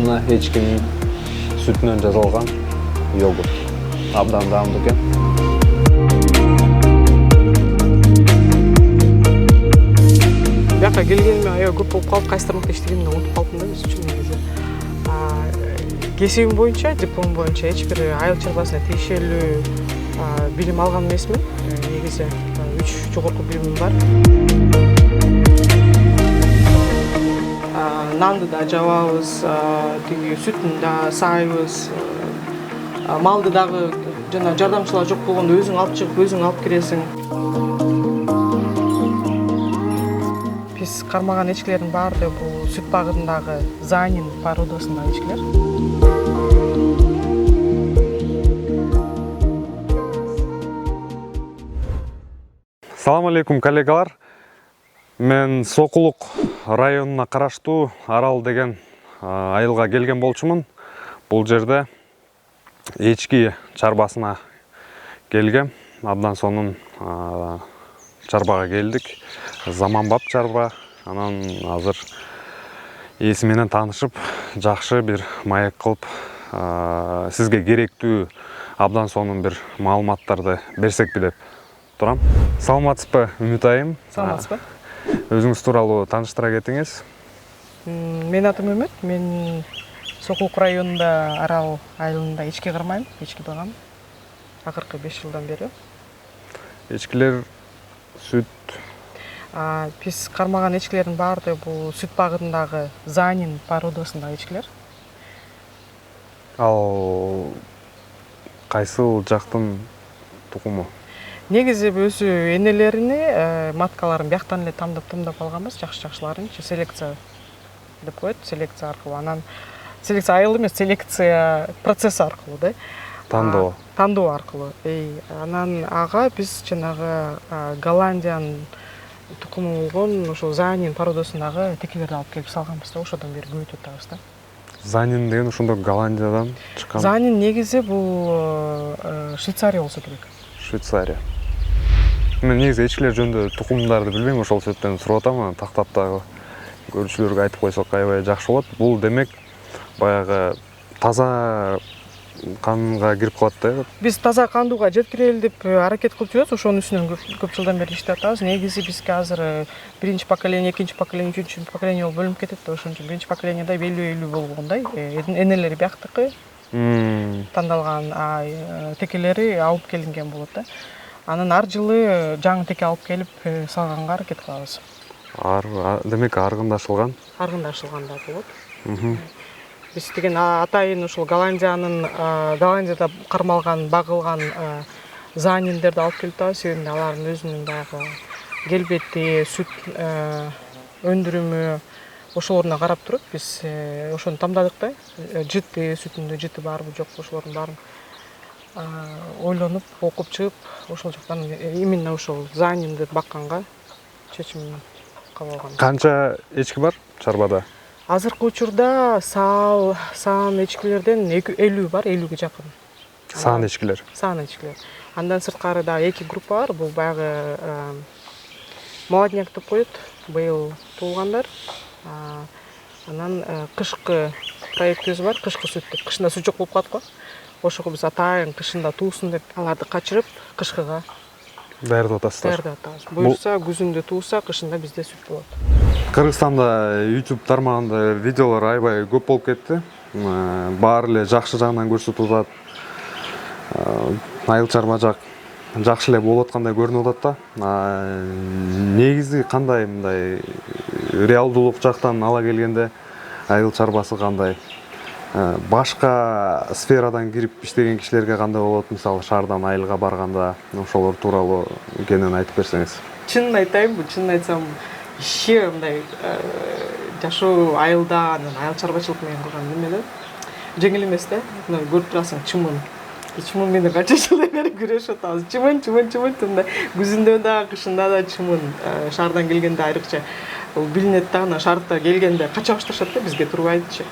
Mına echkining sütünden жасалган йогурт. Абдан даамдуу экен. Бияка келгениме аябай көп болуп калып, кайсы тармакта иштегенимди унутуп калдым да өз үчүн негизи. Кесибим боюнча, диплом боюнча эч бир айыл чарбасына тиешелүү билим алган эмесмин. Негизи 3 жогорку биримим бар. Нанды да жабабыз, тиги сүтүн да сайбыз, малды дагы жана жардамчылар жок болгондо өзүң алып чыгып, өзүң алып киресиң. Биз кармаган эчкилердин баары бул сүт багытындагы Занин породасындагы эчкилер. Салам алейкум, коллегалар. Мен Сокулук районуна караштуу Арал деген айылга келген болчумун. Бул жерде эчки чарбасына келгем. Абдан сонун чарбага келдик. Заманбап чарба. Анан азыр ээси менен таанышып, жакшы бир маек кылып, сизге керектүү абдан сонун бир маалыматтарды берсекпи деп турам. Саламатсызбы, Үмүт айым? Саламатсызбы? Өзүңүз тууралуу тааныштыра кетиңиз. Мен атым Үмүт. Мен Сокулук районунда Арал айылында эчки кармайм, эчки багам. Акыркы 5 жылдан бери. Эчкилер сүт. Биз кармаган эчкилердин баары бул сүт багытындагы Занин породасындагы эчкилер. Ал кайсыл жактын тукуму? Негизи өзү энелерини, маткаларын бияктан эле тандап алганбыз, жакшы-жакшыларын, селекция деп коет, селекция аркылуу. Анан селекция айыл эмес, селекция процесси аркылуу да. Тандоо. Тандоо аркылуу. Анан ага биз жанагы Голландиянын тукуму болгон ошол Занин породасындагы текелерди алып келип салганбыз да, ошодон бери көбөйтүп атабыз да. Занин деген ошондо Голландиядан чыккан. Занин негизи бул Швейцария болсо керек. Швейцария. Мен негизи эчкилер жөнүндө тукумдарды билбейм, ошол себептен сурап атам, тактап дагы көрүүчүлөргө айтып койсок аябай жакшы болот. Бул демек баягы таза канга кирип калат да. Биз таза кандууга жеткирели деп аракет кылып жүрөбүз. Ошонун үстүнөн көп жылдан бери иштеп атабыз. Негизи бизге азыр биринчи поколение, экинчи поколение, үчүнчү поколение болуп бөлүнүп кетет да. Ошон үчүн биринчи поколениеда 50-50 болгондой. Энелери бияктыкы тандалган, текелери алып келинген болот да. Анан ар жылы жаңы теке алып келип салганга аракет кылабыз. Демек аргындашылган. Аргындашылган да болот. Биз деген атайын ушул Голландияда кармалган, багылган Заниндерди алып келип атабыз. Себеби алардын өзүнүн баягы келбети, сүт өндүрүмү ошолоруна карап туруп биз ошону тандадык да. Жыты, сүтүндө жыты барбы жокпу, ошолордун баарын ойлонуп, окуп чыгып, ошол жактан именно ошол Занинди бакканга чечим кабыл алган. Канча эчки бар чарбада? Азыркы учурда саан эчкилерден 50 бар, 50ге жакын. Саан эчкилер. Саан эчкилер. Андан сырткары да 2 группа бар. Бул баягы молодняк деп коет, быйыл туулгандар. Анан кышкы проектибиз бар, кышкы сүт деп. Кышында сүт жок болуп калат го. Ошого биз атайын кышында туусун деп аларды качырып, кышкыга Даярдап атасыздар. Даярдап атабыз. Буюрса күзүндө туурса, кышында бизде сүт болот. Кыргызстанда YouTube тармагында видеолор аябай көп болуп кетти. Баары эле жакшы жагынан көрсөтүп атат. Айыл чарба жакшы эле болуп аткандай көрүнүп атат да. Негизи кандай мындай реалдуулук жактан ала келгенде айыл чарбасы кандай? Башка сферадан кирип иштеген кишилерге кандай болот? Мисалы шаардан айылга барганда ошолор тууралуу кенен айтып берсеңиз. Чынын айтайынбы, чынын айтсам, иши мындай жашоо айылда, айыл чарбачылык менен кылган неме да. Жеңил эмес да. Мына көрүп турасың, чымын. чымын менен канча жылдан бери күрөшүп атабыз. Чымын мындай күзүндө да кышында да чымын шаардан келгенде айрыкча билинет да, ана шаарда келгенде кача башташат да бизге турбайдычы.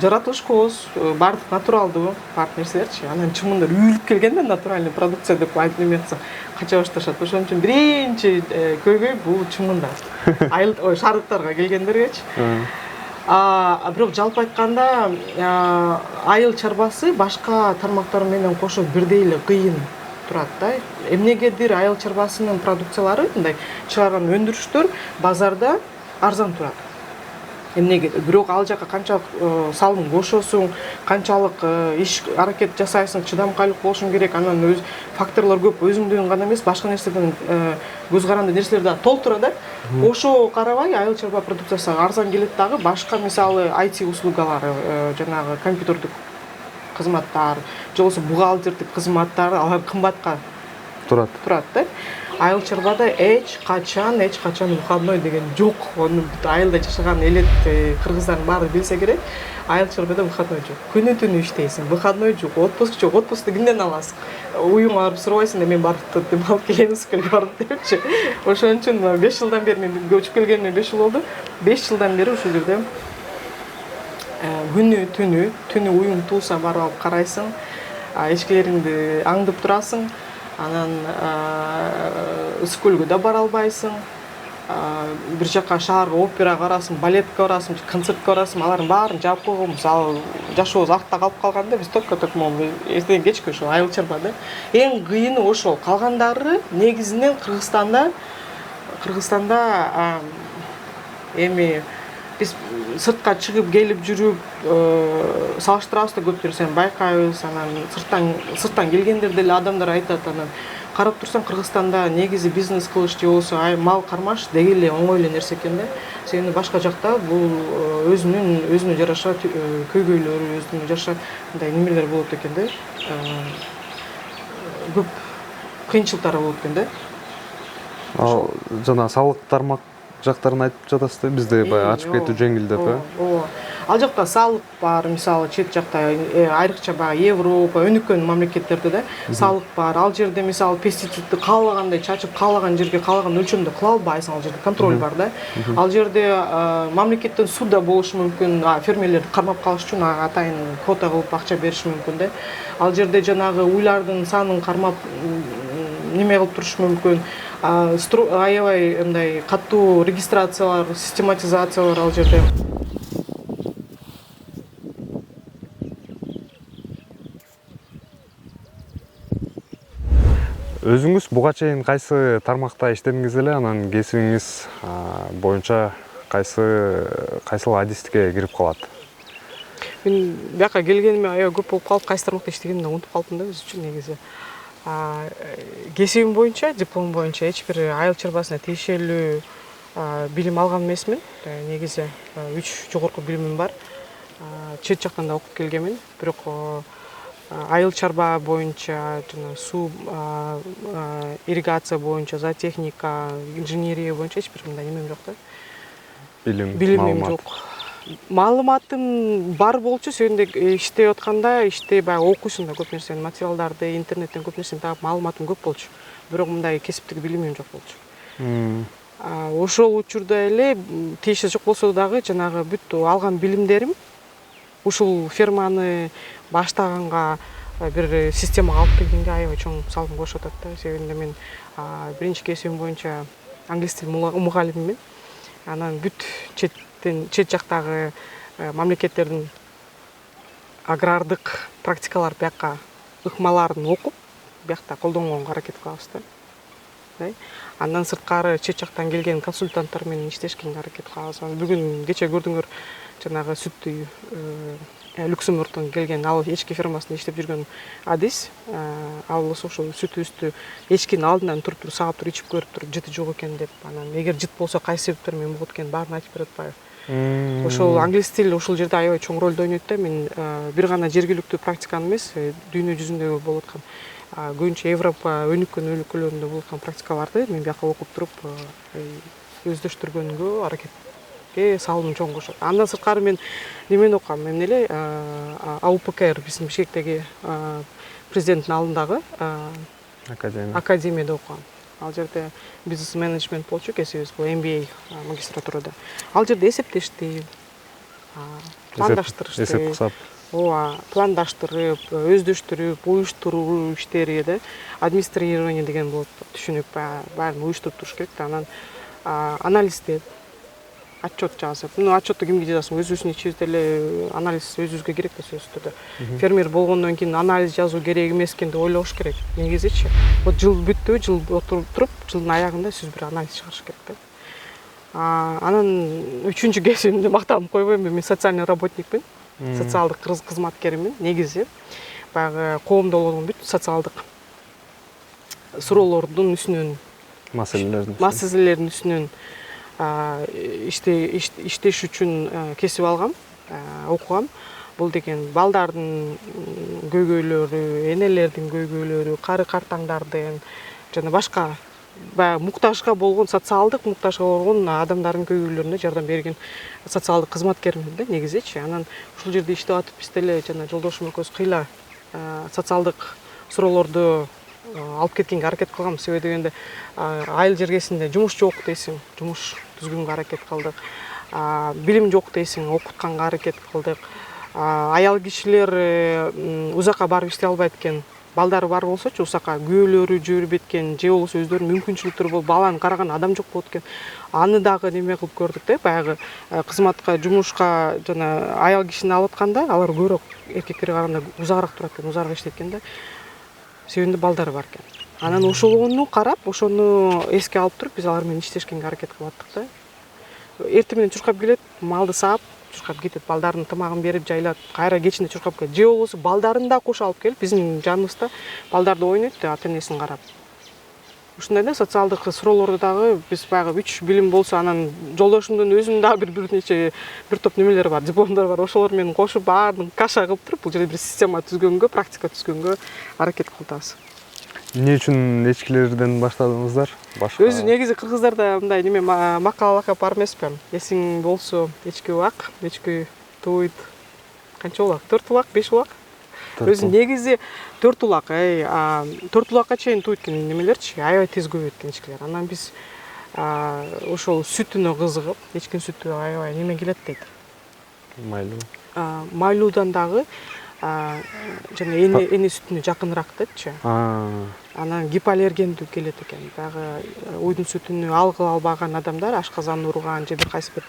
Жаратылыш кооз, баардык натуралдуу, баардык нерселерчи. Анан чымындар үйүлүп келгенде натуральный продукция деп айтып неме атса кача башташат. Ошон үчүн биринчи көйгөй бул чымындар. Шаардыктарга келгендергечи. Бирок жалпы айтканда айыл чарбасы башка тармактар менен кошо бирдей эле кыйын турат да. Эмнегедир айыл чарбасынын продукциялары мындай чыгарган өндүрүштөр базарда арзан турат. Эмнеге бирок ал жака канчалык салым кошосуң, канчалык иш аракет жасайсың, чыдамкайлык болушуң керек, анан өз факторлор көп, өзүңдөн гана эмес, башка нерседен көз каранды нерселер да толтура да. Ошо карабай айыл чарба продукциясы арзан келет дагы, башка мисалы IT услугалары, жанагы компьютердик кызматтар, же болбосо бухгалтердик кызматтар, алар кымбатка турат да. Айыл чарбада эч качан выходной деген жок. Onu айылда жашаган элет кыргыздардын баары билсе керек. Айыл чарбада выходной жок. Күнү түнү иштейсиң, выходной жок, отпуск жок. Отпускту кимден аласың? Уюңа барып сурабайсың да мен барып туруп алып келем, сколько барып депчи. Ошон үчүн 5 жылдан бери мен көчүп келгениме 5 жыл болду. 5 жылдан бери ушул жерде күнү түнү уюң туулса барып алып карайсың. Эчкилериңди аңдып турасың. Анан скөлгө да бара албайсың. Бир жака шаарга операга барасың, балетке барасың, концертке барасың, алардын баарын жаап койгон. Мисалы жашообуз артта калып калганда биз только эртең кечке ошо айыл чарба да. Эң кыйыны ошол. Калгандары негизинен Кыргызстанда эми биз сыртка чыгып келип жүрүп салыштырабыз да көп нерсени байкайбыз. Анан сырттан келгендер деле адамдар айтат, анан карап турсаң Кыргызстанда негизи бизнес кылыш же болсо мал кармаш деги эле оңой эле нерсе экен да. Себеби башка жакта бул өзүнө жараша көйгөйлөрү, өзүнө жараша мындай немелер болот экен да. Көп кыйынчылыктар болот экен да. Ал жана салык тармак жактарын айтып жатасыз да, бизде баягы ачып кетүү жеңил деп, Ал жакта салык бар, мисалы чет жакта айрыкча баягы Европа, өнүккөн мамлекеттерде да салык бар. Ал жерде мисалы пестицидди каалагандай чачып, каалаган жерге каалаган өлчөмдө кыла албайсың, ал жерде контроль бар да. Ал жерде мамлекеттен суда болушу мүмкүн, фермерлерди кармап калыш үчүн атайын квота кылып акча бериши мүмкүн да. Ал жерде жанагы уйлардын санын кармап неме кылып туруш мүмкүн. Аябай мындай катуу регистрациялар, систематизациялар ал жерде. Өзүңүз буга чейин кайсы тармакта иштедиңиз эле, анан кесибиңиз боюнча кайсыл адистикке кирип калат? Мен бияка келгениме аябай көп болуп калып, кайсы тармакта иштегенимди унутуп калдым да өз үчүн негизи. Кесибим боюнча, диплом боюнча эч бир айыл чарбасына тиешелүү билим алган эмесмин. Негизи 3 жогорку билимим бар. Чет жактан да окуп келгенмин. Бирок айыл чарба боюнча, жана суу, ирригация боюнча, зоотехника, инженерия боюнча эч бир мындай немем жок да. Билимим жок. Маалыматым бар болчу, себеби иштеп атканда, баягы окуйсуң да көп нерсени, материалдарды, интернеттен көп нерсени таап, маалыматым көп болчу. Бирок мындай кесиптик билимим жок болчу. Ошол учурда эле тиешеси жок болсо дагы жанагы бүт алган билимдерим ушул ферманы баштаганга, бир системага алып келгенге аябай чоң салым кошуп атат да. Себеби мен биринчи кесибим боюнча англис тил мугалимимин. Анан бүт чет жактагы мамлекеттердин агрардык практикалар бияка ыкмаларын окуп, биякта колдонгонго аракет кылабыз да. Андан сырткары чет жактан келген консультанттар менен иштешкенге аракет кылабыз. Бүгүн кече көрдүңөр, жанагы сүттү Люксембургтон келген, ал эчки фермасында иштеп жүргөн адис. Ал болсо ошол сүтүбүздү эчкинин алдынан туруп саап туруп ичип көрүп туруп жыты жок экен деп, анан эгер жыт болсо кайсы себептер менен болот экенин баарын айтып берип атпайбы. Ошол англис тил ушул жерде аябай чоң ролду ойнойт да. Мен бир гана жергиликтүү практиканы эмес, дүйнө жүзүндө болуп аткан, көбүнчө Европа өнүккөн өлкөлөрүндө болуп аткан практикаларды мен бияка окуп туруп өздөштүргөнгө аракетке салымым чоң кошот. Андан сырткары мен немени окугам, эмне эле АУПКР, биздин Бишкектеги президенттин алдындагы академия. академияда окугам. Ал жерде бизнес менеджмент болчу кесибиз, бул MBA магистратурада. Ал жерде эсептештип, пландаштырыштып, эсеп кысап. ооба, пландаштырып, өздөштүрүп, уюштуруу иштери да, администрирование деген болот, түшүнүк баарын уюштуруп туруш керек да, анан анализдеп, отчет жазып. Отчетту кимге жазасың? Өзүбүздүн ичибизде эле анализ өзүбүзгө керек да, сөзсүз түрдө. Фермер болгондон кийин анализ жазуу керек эмес экен деп ойлош керек. Негизичи. Вот жыл бүттү, жыл отуруп туруп, жылдын аягында сиз бир анализ чыгарыш керек да. Анан үчүнчү кесибимди мактанып койбойм, мен социальный работникмин. Социалдык кызматкермин. Негизи баягы коомдолугун бүт социалдык суроолордун үстүнөн, маселелердин үстүнөн иштеш үчүн кесип алгам, окугам. Бул деген балдардын көйгөйлөрү, энелердин көйгөйлөрү, кары картаңдардын жана башка баягы муктажга болгон, социалдык муктажга болгон адамдардын көйгөйлөрүнө жардам берген социалдык кызматкермин да, негизичи. Анан ушул жерде иштеп атып биз деле жана жолдошум экөөбүз кыйла социалдык суроолорду алып кеткенге аракет кылгам. Себеби дегенде айыл жергесинде жумуш жок дейсиң, жумуш түзгөнгө аракет кылдык. Билим жок дейсиң, окутканга аракет кылдык. Аял кишилер узакка барып иштей албайт экен. Балдары бар болсочу, узакка күйөөлөрү жүрүп кеткен, же болбосо өздөрүнүн мүмкүнчүлүктөрү болуп, баланы караган адам жок болот экен. Аны дагы неме кылып көрдүк да, баягы кызматка, жумушка жана аял кишини алып атканда, алар көбүрөөк эркектерге караганда узагыраак турат экен, узагыраак иштейт экен да. Себебинде балдары бар экен. Анан ошону карап, ошону эске алып туруп, биз алар менен иштешкенге аракет кылып аттык да. Эртең менен чуркап келет, малды саап, чуркап кетет, балдардын тамагын берип, жайлап, кайра кечинде чуркап келет. Же болбосо балдарын да кошо алып келип, биздин жаныбызда балдарды ойнойт да, ата энесин карап. Ушундай да, социалдык суроолорду дагы биз баягы 3 билим болсо, анан жолдошумдун өзүнүн дагы бир топ немелери бар, дипломдору бар. Ошолор менен кошуп, баарын каша кылып туруп, бул жерде бир система түзгөнгө, практика түзгөнгө аракет кылып атабыз. Эмне үчүн эчкилерден баштадыңыздар? Өзү негизи кыргыздарда мындай неме макал лакап бар эмеспи? Эсиң болсо, эчки улак, эчки тууйт. Канча улак? 4 улак, 5 улак? Өзү негизи 4 улак. 4 улакка чейин тууйт экен немелерчи, аябай тез көбөйт экен эчкилер. Анан биз ошол сүтүнө кызыгып, эчкинин сүтү аябай неме келет дейт. Майлуу. Майлуудан дагы жана эне сүтүнө жакыныраак дейчи. Анан гипоаллергендүү келет экен. Баягы уйдун сүтүнө алгыла албаган адамдар, ашказан ууруган же бир кайсы бир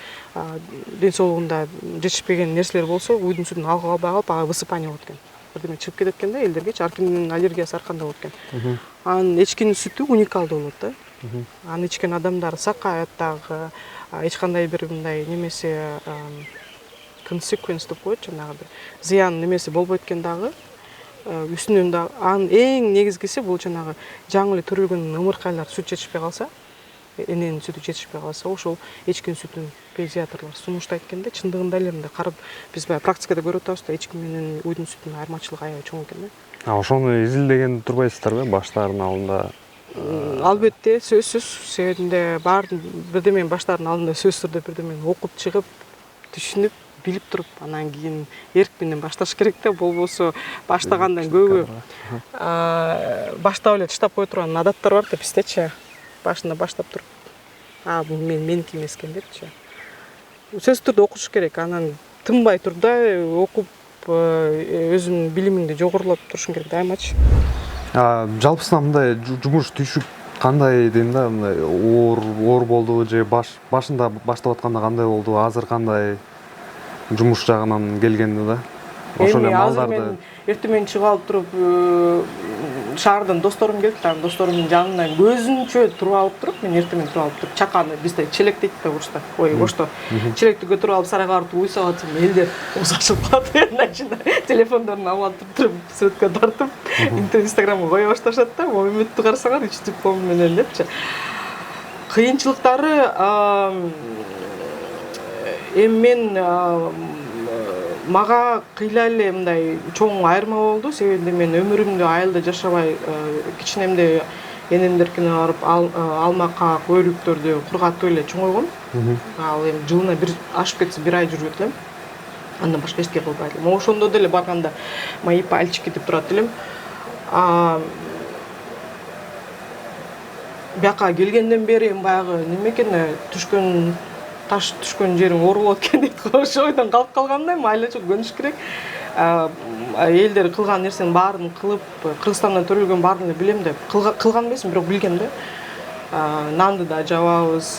ден соолугунда жетишпеген нерселер болсо, уйдун сүтүн алгыла албай калып, ага высыпание болот экен. Бирдеме чыгып кетет экен да элдерге, ар кимдин аллергиясы ар кандай болот экен. Анын эчкинин сүтү уникалдуу болот да. Аны ичкен адамдар сакаят дагы, эч кандай бир мындай немесе consequence деп коет, жанагы бир зыян немеси болбойт экен дагы. Үстүнөн да анын эң негизгиси бул жанагы жаңы эле төрөлгөн ымыркайлар сүт жетишпей калса, эненин сүтү жетишпей калса, ошол эчкинин сүтүн педиатрлар сунуштайт экен да. Чындыгында эле мындай карап биз баягы практикада көрүп атабыз да, эчки менен уйдун сүтүнүн айырмачылыгы аябай чоң экен да. Ошону изилдеген турбайсыздарбы баштардын алдында? Албетте, сөзсүз. Себебинде баардын бирдеменин баштардын алдында сөзсүз түрдө бирдемени окуп чыгып, түшүнүп, билип туруп, анан кийин эрк менен башташ керек да. Болбосо баштагандан көбү баштап эле таштап кое турган адаттар бар да биздечи. Башында баштап туруп, бул меники эмес экен депчи. Сөзсүз түрдө окуш керек. Анан тынбай турдай окуп, өзүнүн билимиңди жогорулап турушуң керек дайымачы. Жалпысынан мындай жумуш түшүп кандай дейм да, мындай оор болду же башында баштап атканда кандай болду, азыр кандай жумуш жагынан келгенди да? Ошо эле малдарды эртең менен чыгып алып туруп, шаардан досторум келип, досторумдун жанынан көзүнчө туруп алып туруп, мен эртең менен туруп алып туруп, чаканы бизде челек дейт да урушта. Ой, ошто. Челекти көтөрүп алып сарайга барып уй салып атсам, элдер оозу ачылып калат. Телефондорун алып туруп, сүрөткө тартып, Инстаграмга кое башташат да. Моментти карасаңар, 3 диплом менен депчи. Кыйынчылыктары мен мага кыйла эле мындай чоң айырма болду. Себеби мен өмүрүмдү айылда жашабай, кичинемде энемдеркине барып алмакка, көйрүктөрдү кургатып эле чоңойгом. Ал эми жылына бир ашып кетсе 1 ай жүрүп элем. Андан башка эчтеке кылбайт элем. Ошондо деле барганда мои пальчики деп турат элем. Бияка келгенден бери баягы неме экен, түшкөн таш түшкөн жериң ооруп экен дейт. Ошол ойдон калып калгандай, майлычык көнүш керек. Элдер кылган нерсенин баарын кылып, Кыргызстанда төрөлгөн баарын эле билем деп. Кылган эмесмин, бирок билгем да. Нанды да жабабыз,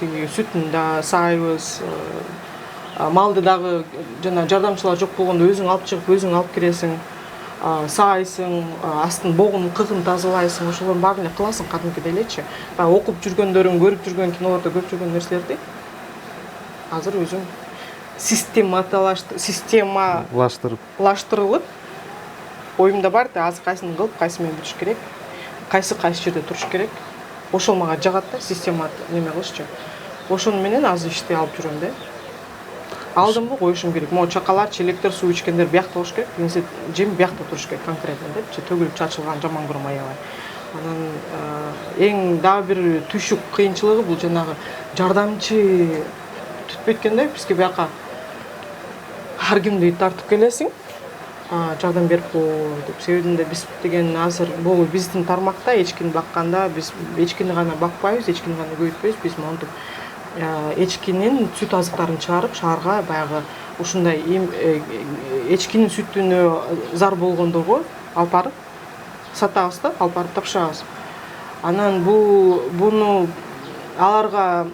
тиги сүтүн да сайбыз, малды дагы жана жардамчылар жок болгондо өзүң алып чыгып, өзүң алып киресиң. Сайсың, астын богун, кыгын тазалайсың, ошолордун баарын эле кыласың кадимкидей элечи. Баягы окуп жүргөндөрүң, көрүп жүргөн кинолордо көрүп жүргөн нерселерди азыр өзүм системалаштырылып оюмда бар да, азыр кайсыны кылып, кайсы менен бүтүш керек, кайсы жерде туруш керек. Ошол мага жагат да, система неме кылышчу. Ошону менен азыр ишти алып жүрөм да. Алдымбы коюшум керек. Могу чакалар, челектер, суу ичкендер биякта болуш керек. Немесе жем биякта туруш керек конкретно депчи. Төгүлүп чачылган жаман көрөм аябай. Анан эң дагы бир түйшүк кыйынчылыгы бул жанагы жардамчы түтпөй эткенде бизге бияка ар кимди тартып келесиң. Жардам берип кой деп. Себебинде биз деген азыр бул биздин тармакта эчкини бакканда биз эчкини гана бакпайбыз, эчкини гана көбөйтпөйбүз. Биз монтип эчкинин сүт азыктарын чыгарып, шаарга баягы ушундай эчкинин сүтүнө зар болгондорго алып барып сатабыз да, алып барып тапшырабыз. Анан буну аларга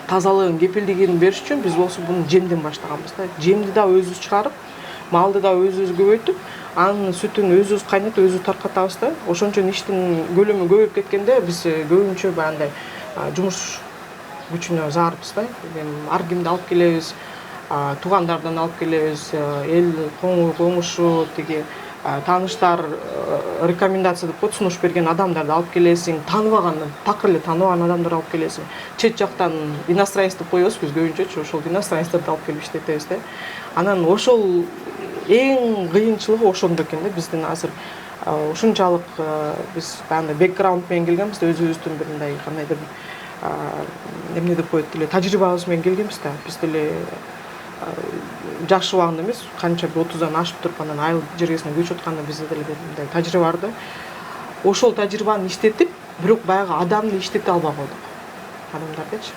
тазалыгын, кепилдигин бериш үчүн биз болсо буну жемден баштаганбыз да. Жемди да өзүбүз чыгарып, малды да өзүбүз көбөйтүп, анын сүтүн өзүбүз кайнатып, өзүбүз таркатабыз да. Ошон үчүн иштин көлөмү көбөйүп кеткенде биз көбүнчө баягындай жумуш күчүнө заарбыз да. Ар кимди алып келебиз, туугандардан алып келебиз, эл коңушу, тиги тааныштар рекомендация деп коет, сунуш берген адамдарды алып келесиң, тааныбаган, такыр эле тааныбаган адамдарды алып келесиң. Чет жактан иностранец деп коебуз биз көбүнчөчү, ошол иностранецтерди алып келип иштетебиз да. Анан ошол эң кыйынчылыгы ошондо экен да. Биздин азыр ушунчалык биз баягындай бэкграунд менен келгенбиз да, өзүбүздүн бир мындай кандайдыр эмне деп коет эле, тажрыйбабыз менен келгенбиз да. Биз деле жакшы убагында эмес, канча 30-дан ашып туруп анан айыл жергесине көчүп атканда бизде деле мындай тажрыйба бар да. Ошол тажрыйбаны иштетип, бирок баягы адамды иштете албай калдык. Адамдардычы.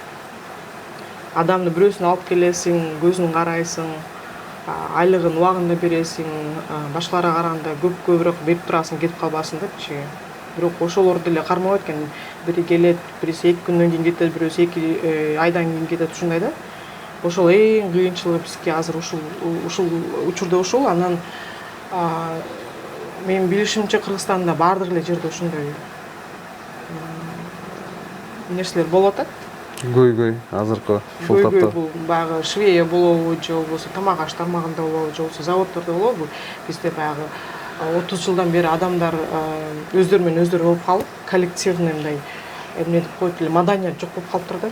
Адамды бирөөсүн алып келесиң, көзүн карайсың, айлыгын убагында бересиң, башкаларга караганда көбүрөөк берип турасың, кетип калбасын депчи. Бирок ошолорду деле кармабайт экен. Бири келет, бириси 2 күндөн кийин кетет, бирөөсү 2 айдан кийин кетет, ушундай да. Ошол эң кыйынчылыгы бизге азыр ушул учурда ушул. Анан менин билишимче Кыргызстанда бардык эле жерде ошондой нерселер болуп атат. Көйгөй азыркы ушул тапта. Бул баягы швея болобу, же болбосо тамак аш тармагында болобу, же болбосо заводдордо болобу, бизде баягы 30 жылдан бери адамдар өздөрү менен өздөрү болуп калып, коллективный мындай эмне деп коет эле, маданият жок болуп калыптыр да.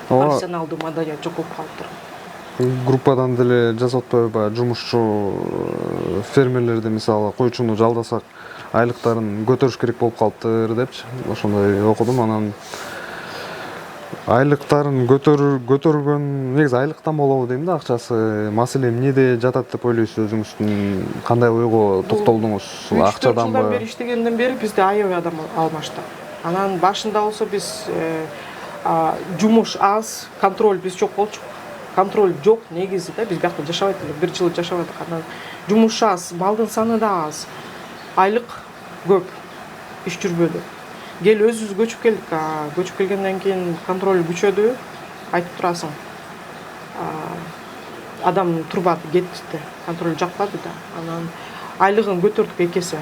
Профессионалдуу маданият жок болуп калыптыр. Группадан деле жазып атпайбы, жумушчу фермерлерди мисалы койчуну жалдасак айлыктарын көтөрүш керек болуп калыптыр депчи. Ошондой окудум. Анан айлыктарын көтөргөн, негизи айлыктан болобу дейм да, акчасы. Маселе эмнеде жатат деп ойлойсуз өзүңүздүн? Кандай ойго токтолдуңуз? Акчаданбы? 3-4 жылдан бери иштегенден бери бизде аябай адам алмашты. Анан башында болсо биз жумуш аз, контроль биз жок болчу. Контроль жок негизи да, биз биякта жашабайт элек, 1 жыл жашабайдык. Анан жумуш аз, малдын саны да аз, айлык көп, иш жүрбөдү. Кел өзүбүз көчүп келдик. Көчүп келгенден кийин контроль күчөдү, айтып турасың. Адам турбады, кетти, контроль жакпады да. Анан айлыгын көтөрдүк 2 эсе.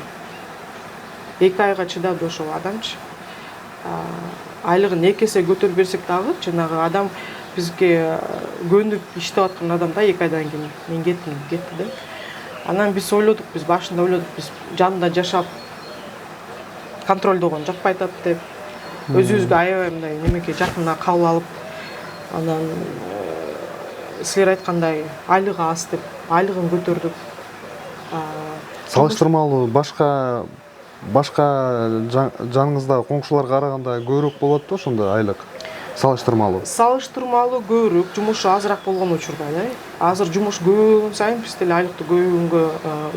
2 айга чыдады ошол адамчы. Айлыгын 2 эсе көтөрүп берсек дагы, жанагы адам бизге көндүп иштеп аткан адам да 2 айдан кийин мен кетти да. Анан биз ойлодук, биз башында ойлодук, биз жанында жашап контролдогон жакпай атат деп, өзүбүзгө аябай мындай немеке жакында кабыл алып, анан силер айткандай айлыгы аз деп, айлыгын көтөрдүк. Салыштырмалуу башка жаныңызда коңшуларга караганда көбүрөөк болот да ошондо айлык? салыштырмалуу көбүрөөк жумушу азыраак болгон учурда азыр жумуш көбөйгөн сайын биз деле айлыктуу көбөйгөнгө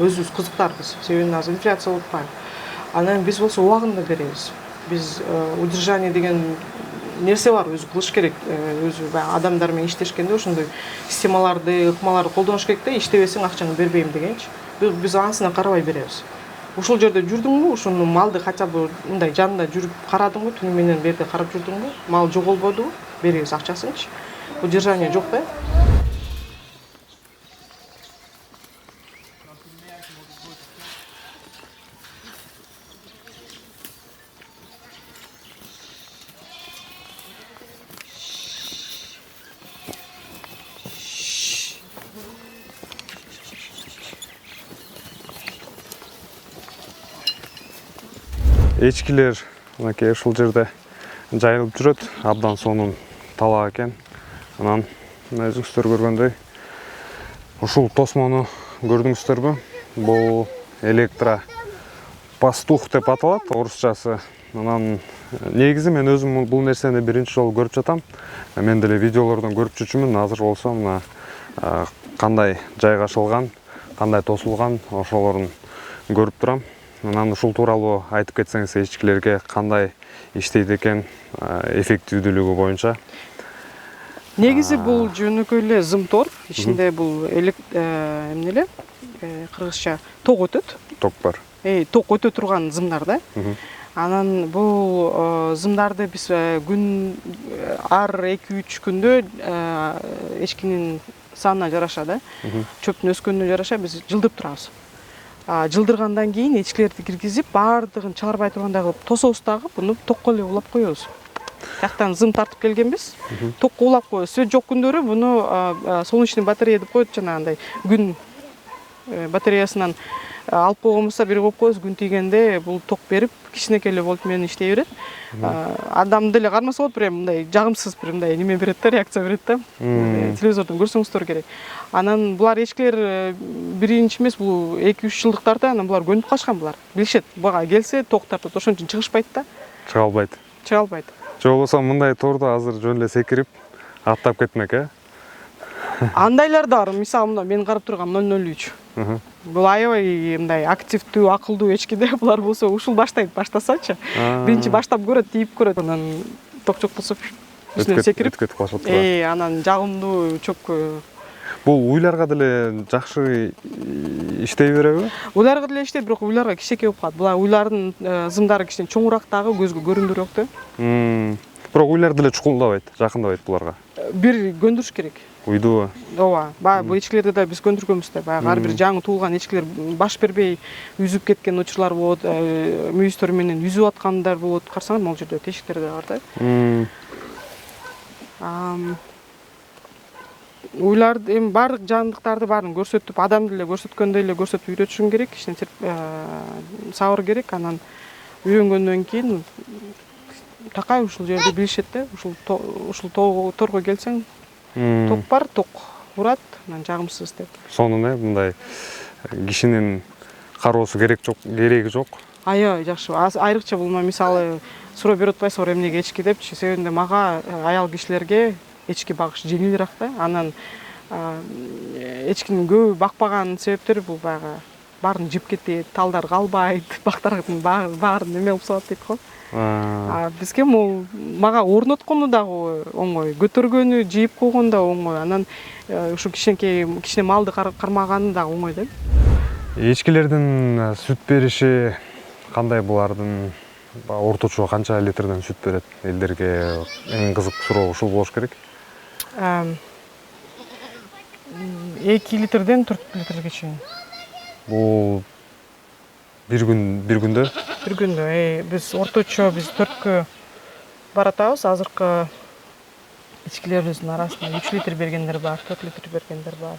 өзүбүз кызыктарбыз, себеби азыр инфляция болуп атпайбы. Анан биз болсо убагында беребиз. Биз удержание деген нерсе бар, өзү кылыш керек, өзү баягы адамдар менен иштешкенде ошондой системаларды, ыкмаларды колдонуш керек да, иштебесең акчаңды бербейм дегенчи. Биз анысына карабай беребиз. Ушул жерде жүрдүңбү, ушуну малды хотя бы мындай жанында жүрүп карадыңбы, түнү менен бу жерде карап жүрдүңбү, мал жоголбодубу, беребиз акчасынчы. Удержание жок да. Эчкилер мынакей ушул жерде жайылып жүрөт, абдан сонун талак экен. Анан өзүңүздөр көргөндөй ушул тосмону көрдүңүздөрбү? Бул электропастух деп аталат орусчасы. Анан негизи мен өзүм бул нерсени биринчи жолу көрүп жатам. Мен деле видеолордон көрүп жүрчүмүн. Азыр болсо мына кандай жайгашылган, кандай тосулган ошолорун көрүп турам. Анан ушул тууралуу айтып кетсеңиз, эчкилерге кандай иштейт экен, эффективдүүлүгү боюнча? Негизи бул жөнөкөй эле зымтор, ичинде бул эмне эле кыргызча ток өтөт. Ток бар. Ток өтө турган зымдар да. Анан бул зымдарды биз күн ар 2-3 күндө эчкинин санына жараша да, чөптүн өскөнүнө жараша биз жылдырып турабыз. Жылдыргандан кийин эчкилерди киргизип, баардыгын чыгарбай тургандай кылып тособуз дагы, буну токко эле улап коебуз. Тияктан зым тартып келгенбиз, токко улап коебуз. Свет жок күндөрү буну солнечный батарея деп коет, жанагындай күн батареясынан алып койгонбузда бир коюп коебуз, күн тийгенде бул ток берип, кичинекей эле вольт менен иштей берет. Адам деле кармаса болот, бир мындай жагымсыз бир мындай неме берет да, реакция берет да. Телевизордон көрсөңүздөр керек. Анан булар эчкилер биринчи эмес, бул 2-3 жылдыктарда анан булар көнүп калышкан, булар билишет. Буга келсе ток тартат, ошон үчүн чыгышпайт да. Чыга албайт. Чыга албайт. Же болбосо мындай тордо азыр жөн эле секирип аттап кетмек, Андайлар да бар. Мисалы, мына мен карап турган 003. Бул аябай мындай активдүү, акылдуу эчкиде. Булар болсо ушул баштасачы. Биринчи баштап көрөт, тийип көрөт. Анан ток жок болсо үстүнөн секирип, өткөтүп калышат. Анан жагымдуу чөпкө. Бул уйларга деле жакшы иштей береби? Уйларга деле иштейт, бирок уйларга кичинекей болуп калат. Булар уйлардын зымдары кичине чоңурактагы, көзгө көрүндүрөөк да. Бирок уйлар деле чукулдабайт, жакындабайт буларга. Бир көндүрүш керек. Уйдубу? Ооба, баягы бул эчкилерди да биз көндүргөнбүз да. Баягы ар бир жаңы туулган эчкилер баш бербей үзүп кеткен учурлар болот, мүйүздөр менен үзүп аткандар болот. Карасаңар, могул жерде тешиктер да бар да. Уйларды эми баардык жандыктарды баарын көрсөтүп, адамды эле көрсөткөндөй эле көрсөтүп үйрөтүшүң керек, кичине сабыр керек. Анан үйрөнгөндөн кийин такай ушул жерди билишет да. Ушул торго келсең, ток бар, ток урат, анан жагымсыз деп. Сонун мындай кишинин кароосу кереги жок. Аябай жакшы. Айрыкча бул мисалы суроо берип атпайсызбы, эмнеге эчки депчи. Себебинде мага аял кишилерге эчки багыш жеңилирээк да. Анан эчкинин көп бакпаган себептери бул баягы баарын жеп кетет, талдар калбайт, бактардын баарын неме кылып салат дейт го. Бизге могул мага орноткону дагы оңой, көтөргөнү, жийип койгону да оңой. Анан ушу кичине малды кармаганы дагы оңой да. Эчкилердин сүт бериши кандай, булардын орточо канча литрден сүт берет? Элдерге эң кызык суроо ушул болуш керек. 2 литрден 4 литрге чейин. Бул бир күндө? Бир күндө. Биз орточо 4кө баратабыз. Азыркы эчкилерибиздин арасында 3 литр бергендер бар, 4 литр бергендер бар.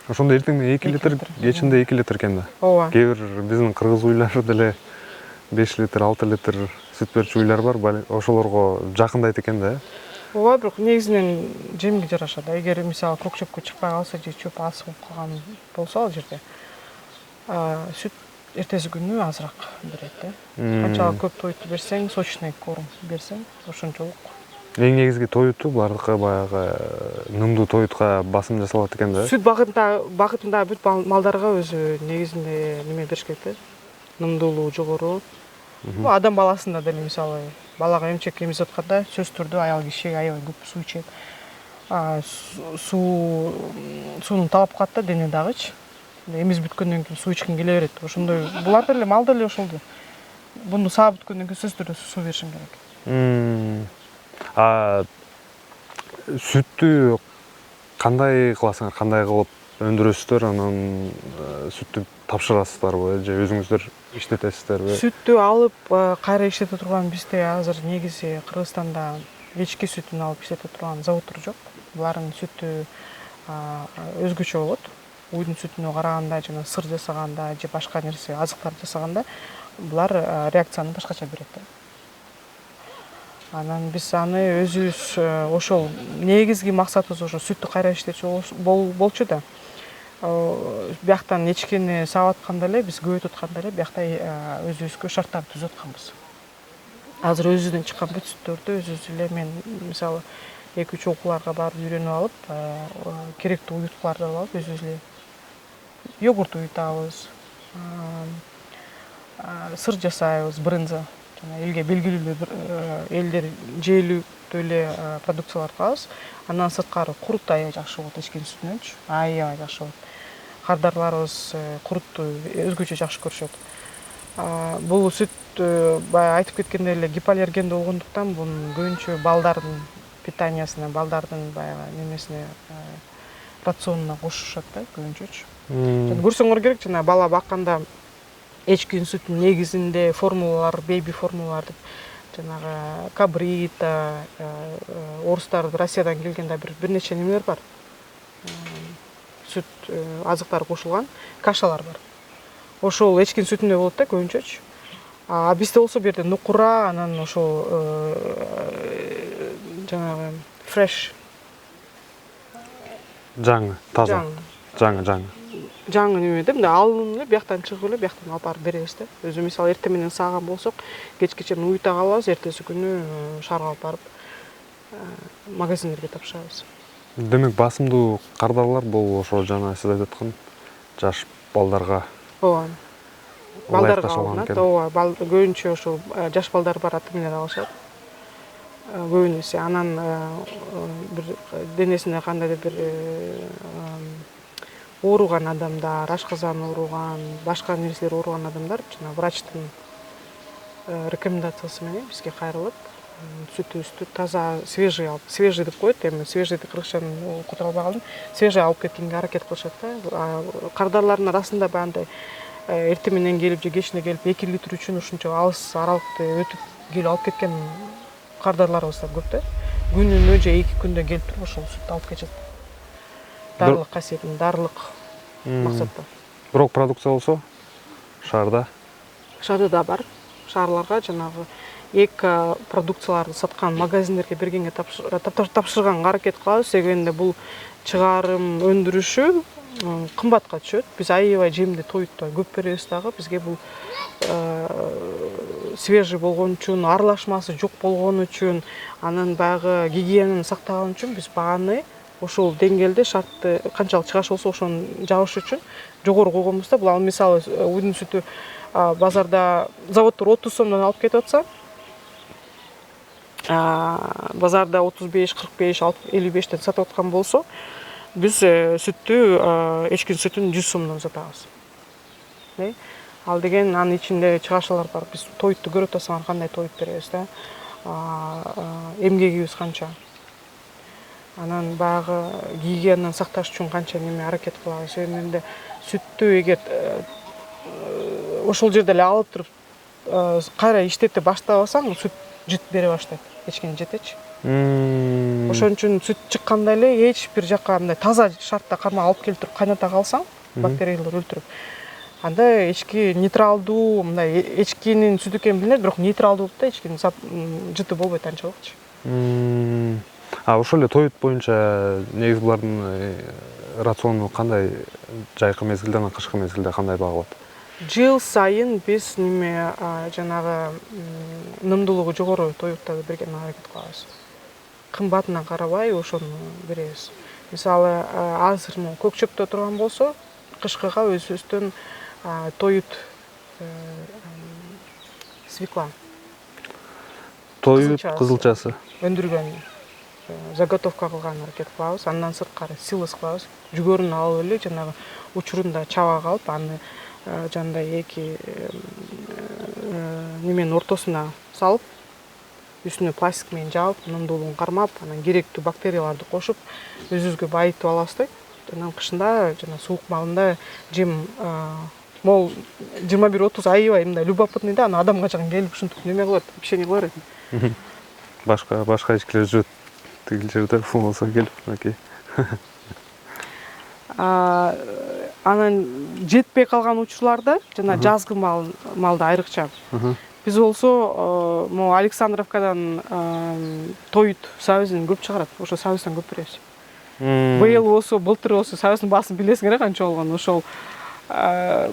Ошондо эртең 2 литр, кечинде 2 литр экен да. Ооба. Кээ бир биздин кыргыз уйлары деле 5 литр, 6 литр сүт берчү уйлар бар. Ошолорго жакындайт экен да. Ооба, бирок негизинен жемге жараша да. Эгер мисалы көк чөпкө чыкпай калса же чөп аз болуп калган болсо ал жерде сүт эртеси күнү азыраак берет да. Канчалык көп тойту берсең, сочный корм берсең, ошончолук Эң негизги тоюту булардыкы баягы нымдуу тоютка басым жасалат экен да. Сүт багытында бүт малдарга өзү негизинде неме бериш керек да. Нымдуулугу жогору. Адам баласында деле мисалы балага эмчек эмизип атканда сөзсүз түрдө аял киши аябай көп суу ичет. Суунун талап кылат да дене дагычы. Эмиз бүткөндөн кийин суу ичкин келе берет. Ошондой булар деле мал деле ошол. Буну саап бүткөндөн кийин сөзсүз түрдө суу беришиң керек. Сүттү кандай кыласыңар, кандай кылып өндүрөсүздөр, анан сүттү тапшырасыздарбы же өзүңүздөр иштетесиздерби? Сүттү алып кайра иштете турган бизде азыр негизи Кыргызстанда эчки сүтүн алып иштете турган заводдор жок. Булардын сүтү өзгөчө болот. Уйдун сүтүнө караганда жана сыр жасаганда же башка нерсе азыктар жасаганда булар реакцияны башкача берет да. Анан биз аны өзүбүз ошол негизги максатыбыз ошо сүттү кайра иштетүү болчу да. Бияктан эчкини саап атканда эле биз көбөйтүп атканда эле биякта өзүбүзгө шарттарды түзүп атканбыз. Азыр өзүбүздөн чыккан бүт сүттөрдү өзүбүз эле мен мисалы 2-3 окууларга барып үйрөнүп алып, керектүү уюткуларды алып өзүбүз эле йогурт уютабыз, сыр жасайбыз, брынза. Элге белгилүү элдер жээлүү эле продукциялар кылабыз. Андан сырткары курут аябай жакшы болот эчкин сүтүнөнчү. Аябай жакшы болот. Кардарларыбыз курутту өзгөчө жакшы көрүшөт. Бул сүт баягы айтып кеткендей эле гипоаллергендүү болгондуктан бунун көбүнчө балдардын питаниясына, балдардын баягы немесине рационуна кошушат да көбүнчөчү. Көрсөңөр керек жана бала бакканда эчкин сүттүн негизинде формулалар, бейби формулалар деп жанагы кабрита, орустар Россиядан келгенде бир нече немелер бар. Сүт азыктары кошулган кашалар бар. Ошол эчкин сүтүндө болот да көбүнчөчү. Бизде болсо бу жерде нукура, анан ошол жанагы фреш. Жаңы, таза. Жаңы. Жаңы неме деп, алынып эле бияктан чыгып эле бияктан алып барып беребиз да. Өзү мисалы эртең менен сааган болсок, кечкечен уюта калабыз, эртеси күнү шаарга алып барып магазиндерге тапшырабыз. Демек басымдуу кардарлар бул ошо жана сиз айтып аткан жаш балдарга. Ооба. Балдарга алынат. Ооба, көбүнчө ошо жаш балдар бар ата-энелер алышат. Көбүнесе анан бир денесине кандайдыр бир ооруган адамдар, ашказан ооруган, башка нерселер ооруган адамдар жана врачтын рекомендациясы менен бизге кайрылып, сүтүбүздү таза, свежий алып, свежий деп коет, эми свежийди кыргызчаны окутуп албай калдым. Свежий алып кеткенге аракет кылышат да. Кардарлардын арасында баягындай эртең менен келип же кечинде келип 2 литр үчүн ушунча алыс аралыкты өтүп келип алып кеткен кардарларыбыз да көп да. Күнүнө же 2 күндө келип туруп ошол сүттү алып кетишет. Дарылык касиетин, дарылык максатта. Бирок продукция болсо шаарда? Шаарда да бар. Шаарларга жанагы эко продукцияларды саткан магазиндерге бергенге тапшырганга аракет кылабыз. Себебинде бул чыгарым өндүрүшү кымбатка түшөт. Биз аябай жемди тоютта көп беребиз дагы. Бизге бул свежий болгон үчүн, аралашмасы жок болгон үчүн, анан баягы гигиенаны сактаган үчүн биз бааны ошол деңгээлде шартты канчалык чыгаш болсо ошону жабыш үчүн жогору койгонбуз да. Бул мисалы уйдун сүтү базарда заводдор 30 сомдон алып кетип атса, базарда 35, 45, 55тен сатып аткан болсо, биз сүттү, эчкин сүтүн 100 сомдон сатабыз. Ал деген анын ичинде чыгашалар бар. Биз тоютту көрүп атсаңар кандай тоюп беребиз да. Эмгегибиз канча. Анан баягы гигиенаны сакташ үчүн канча неме аракет кылабыз. Себебинде сүттү эгер ошол жерде эле алып туруп кайра иштете баштабасаң, сүт жыт бере баштайт. Эчкини жетечи. Ошон үчүн сүт чыкканда эле эч бир жакка мындай таза шартта кармак алып келип туруп кайната калсаң, бактериялар өлтүрүп. Анда эчки нейтралдуу, мындай эчкинин сүтү экени билинет, бирок нейтралдуу болот да, эчкинин жыты болбойт анчалыкчы. Ошол эле тоют боюнча негизи булардын рациону кандай, жайкы мезгилде, кышкы мезгилде кандай багылат? Жыл сайын биз неме жанагы нымдуулугу жогору тоюттарды бергенге аракет кылабыз. кымбатына карабай ошону беребиз. Мисалы азыр көк чөптө турган болсо кышкыга өзүбүздөн тоют свекла Тоют кызылчасы. өндүргөн заготовка кылган аракет кылабыз. Андан сырткары силос кылабыз. Жүгөрүн алып эле жанагы учурунда чаба калып, аны жандай эки неменин ортосуна салып, үстүнө пластик менен жаап, нымдуулугун кармап, анан керектүү бактерияларды кошуп, өзүбүзгө байытып алабыз да. Анан кышында жана суук маалында жем мол 21-30 аябай мындай любопытный да, аны адамга жакын келип ушинтип неме кылат, общение кылар экен. Башка эчкилер жүрөт. Тигил жерде болсо келип, окей. Анан жетпей калган учурларда жана жазгы малда айрыкча. Биз болсо могу Александровкадан тоют сабызын көп чыгарат. Ошо сабыздан көп беребиз. Быйыл болсо, былтыр болсо сабыздын баасын билесиңер канча болгонун. Ошол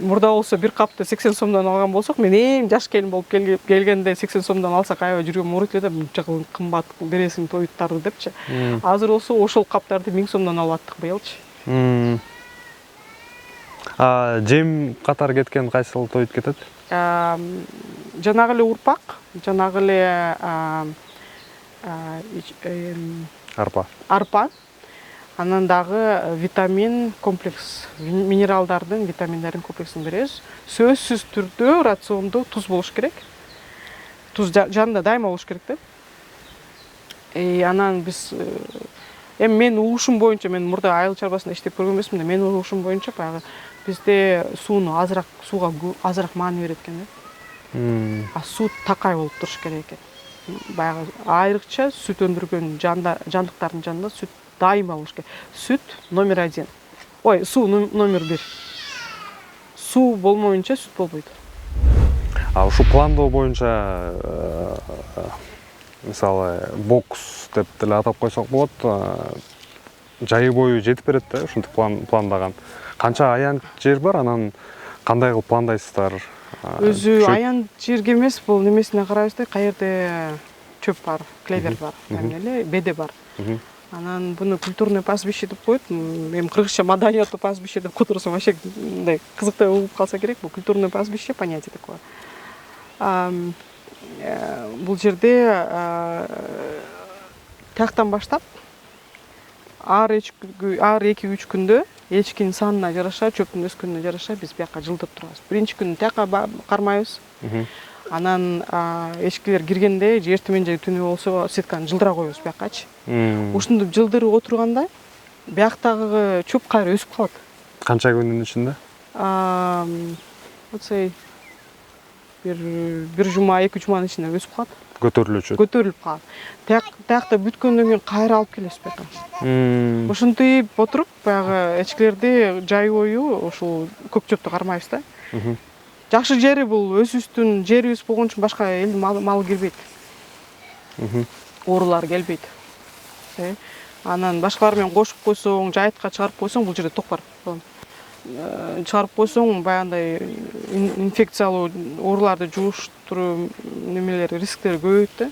мурда болсо бир капты 80 сомдон алган болсок, мен эң жаш келин болуп келгенде 80 сомдон алсак аябай жүргөм ооруйт эле да, мынча кымбат бересиң тоюттарды депчи. Азыр болсо ошол каптарды 1000 сомдон алып аттык быйылчы. Жем катары кеткен кайсыл тоют кетет? Жанагы эле урпак, жанагы эле арпа. Анан дагы витамин комплекс, минералдардын, витаминдердин комплексин беребиз. Сөзсүз түрдө рациондо туз болуш керек. Туз жанында дайыма болуш керек да. Анан биз мен угушум боюнча, мен мурда айыл чарбасында иштеп көргөн эмесмин да, мен угушум боюнча баягы бизде сууга азыраак маани берет экен да. Суу такай болуп туруш керек экен. Баягы айрыкча сүт өндүргөн жандыктардын жанында сүт дайыма болуш керек. Сүт номер 1. Ой, суу номер 1. Суу болмоюнча сүт болбойт. Ушу пландоо боюнча мисалы бокс деп деле атап койсок болот. Жайы бою жетип берет да, ушинтип пландаган. Канча аян жер бар, анан кандай кылып пландайсыздар? Өзү аян жерге эмес, бул немесине карайбыз да, каерде чөп бар, клевер бар, эле беде бар. Анан буну культурный пастбище деп коет. Мен кыргызча маданияттуу пастбище деп которсом вообще мындай кызыктай угуп калса керек. Бул культурный пастбище понятие такое. Бул жерде тияктан баштап ар 2-3 күндө эчкинин санына жараша, чөптүн өскөнүнө жараша биз бияка жылдып турабыз. Биринчи күнү тияка кармайбыз. Анан эчкилер киргенде эртең менен же түнү болсо сетканы жылдыра коебуз биякачы. Ушинтип жылдырып отурганда бияктагы чөп кайра өсүп калат. Канча күндүн ичинде? Бир жума, 2 жуманын ичинде өсүп калат. Көтөрүлүп калат. Таякта бүткөндөн кийин кайра алып келебиз бияка. Ошентип отуруп, баягы эчкилерди жай бою ушул көк чөптү кармайбыз да. Жакшы жери бул өзүбүздүн жерибиз болгон үчүн башка элдин малы кирбейт. Оорулар келбейт. Анан башкалар менен кошуп койсоң, жайытка чыгарып койсоң, бул жерде ток бар. Чыгарып койсоң, баягындай инфекциялуу ооруларды жугуштуруу немелери, рисктери көбөйөт да.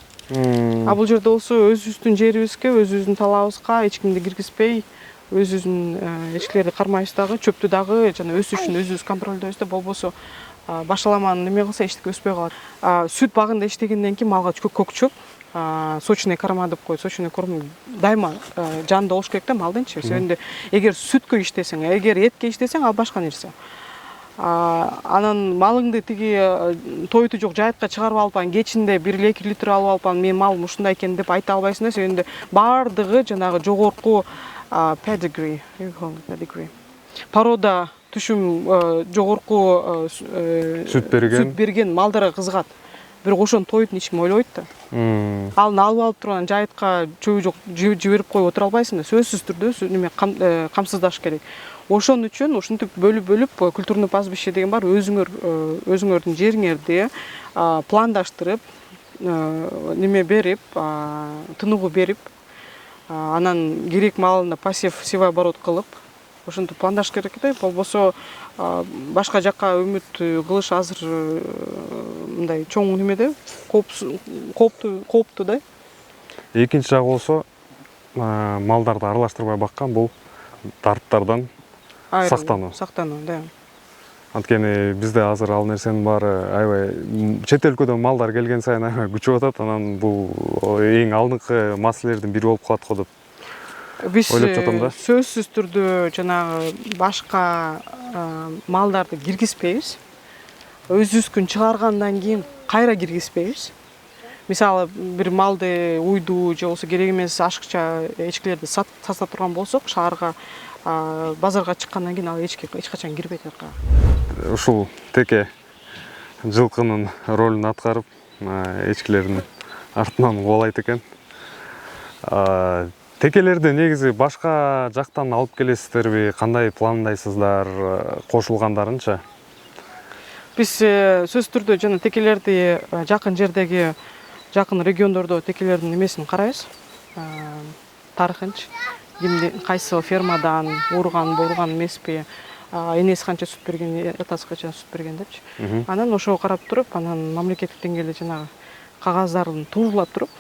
Бул жерде болсо өзүбүздүн жерибизге, өзүбүздүн талабыбызга эч кимди киргизбей, өзүбүздүн эчкилерди кармайбыз дагы, чөптү дагы жана өсүшүн өзүбүз контролдойбуз да, болбосо башаламаны неме кылса эчтеке өспөй калат. Сүт багында иштегенден кийин малга көк чөп, сочный корма деп коет. Сочный корм дайыма жанында болуш керек да малдынчы. Себебинде эгер сүткө иштесең, эгер этке иштесең, ал башка нерсе. Анан малыңды тиги тоюту жок жайытка чыгарып алып, кечинде 1-2 литр алып алып, мен малым ушундай экен деп айта албайсың да. Себебинде бардыгы жанагы жогорку pedigree, порода түшүм жогорку сүт берген малдарга кызыгат. Бирок ошону тоютун эч ким ойлобойт да. Алын алып алып турган жайытка чөбү жок жиберип коюп отура албайсың да. Сөзсүз түрдө неме камсыздаш керек. Ошон үчүн ушинтип бөлүп культурный пастбище деген бар. Өзүңөрдүн жериңерди пландаштырып, неме берип, тыныгуу берип, анан керек маалында пассив-севой оборот кылып, ошентип пландаш керек да. Болбосо башка жакка үмүт кылыш азыр мындай чоң немеде, кооптуу да. Экинчи жагы болсо, малдарды аралаштырбай баккан бул дарттардан сактануу. Сактануу, да. Анткени бизде азыр ал нерсенин баары аябай чет өлкөдөн малдар келген сайын аябай күчүп атат. Анан бул эң алдыңкы маселелердин бири болуп калат го деп Биз ойлоп жатам да. сөзсүз түрдө жанагы башка малдарды киргизбейбиз. Өзүбүздүн чыгаргандан кийин кайра киргизбейбиз. Мисалы бир малды уйду же болбосо керек эмес ашыкча эчкилерди сатып турган болсок, шаарга базарга чыккандан кийин ал эчки эч качан кирбейт аркага. Ушул теке жылкынын ролун аткарып, эчкилердин артынан кубалайт экен. Текелерди негизи башка жактан алып келесиздерби? Кандай пландайсыздар кошулгандарынча? Биз сөзсүз түрдө жана текелерди жакын жердеги, жакын региондордо текелердин эмесин карайбыз. Тарыхынчы, кимди кайсы фермадан урган эмеспи, энеси канча сүт берген, атасы канча сүт берген депчи. Анан ошого карап туруп, анан мамлекеттик деңгээлде жанагы кагаздарын туурулап туруп,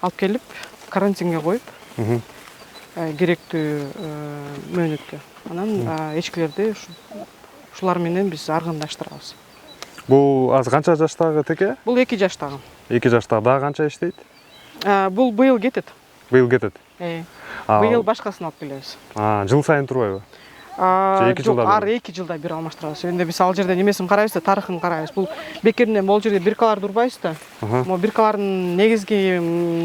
алып келип карантинге коюп, керектүү мөөнөткө. Анан эчкилерди ушулар менен биз аргындаштырабыз. Бул азыр канча жаштагы теке? Бул 2 жаштагы. 2 жаштагы дагы канча иштейт? Бул быйыл кетет. Быйыл кетет. Быйыл башкасын алып келебиз. Жыл сайын турбайбы? Жок, ар 2 жылда бир алмаштырабыз. Эми биз ал жерде немесин карайбыз да, тарыхын карайбыз. Бул бекеринен могул жерде биркаларды урбайбыз да. Могу биркалардын негизги